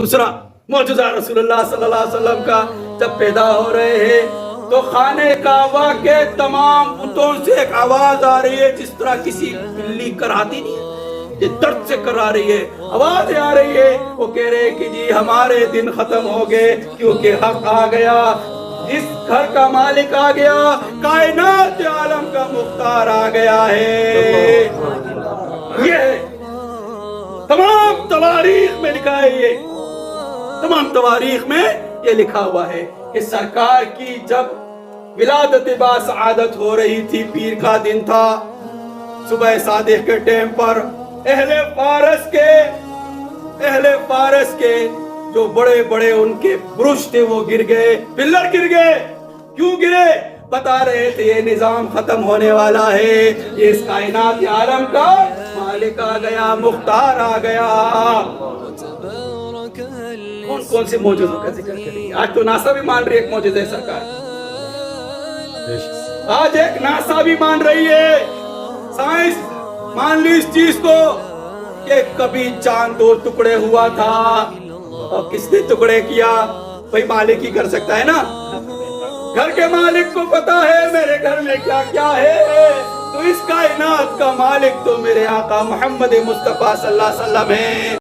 دوسرا معجزہ رسول اللہ صلی اللہ علیہ وسلم کا، جب پیدا ہو رہے ہیں تو خانہ کعبہ کے تمام بتوں سے ایک آواز آ رہی ہے جس طرح کسی بلی کراتی نہیں ہے، یہ درد سے کرا رہی ہے، آواز آ رہی ہے، وہ کہہ رہے کہ جی ہمارے دن ختم ہو گئے کیونکہ حق آ گیا، اس گھر کا مالک آ گیا، کائنات عالم کا مختار آ گیا ہے۔ یہ تمام تواریخ میں لکھا ہے، یہ تمام تواریخ میں یہ لکھا ہوا ہے کہ سرکار کی جب ولادت باسعادت ہو رہی تھی، پیر کا دن تھا، صبح صادق کے ٹائم پر اہل فارس کے جو بڑے بڑے ان کے برج تھے وہ گر گئے، پلر گر گئے۔ کیوں گرے؟ بتا رہے تھے یہ نظام ختم ہونے والا ہے، یہ اس کائنات عالم کا مالک آ گیا، مختار آ گیا۔ کون کون سے معجزوں کا ذکر کریں؟ آج تو ناسا بھی مان رہی ہے ایک معجزہ ہے سرکار، آج ایک ناسا بھی مان رہی ہے، سائنس مان لی اس چیز کو کہ کبھی چاند دو ٹکڑے ہوا تھا، اور کس نے ٹکڑے کیا؟ بھئی مالک ہی کر سکتا ہے نا، گھر کے مالک کو پتا ہے میرے گھر میں کیا کیا ہے، تو اس کائنات کا مالک تو میرے آقا محمد مصطفیٰ صلی اللہ علیہ وسلم ہے۔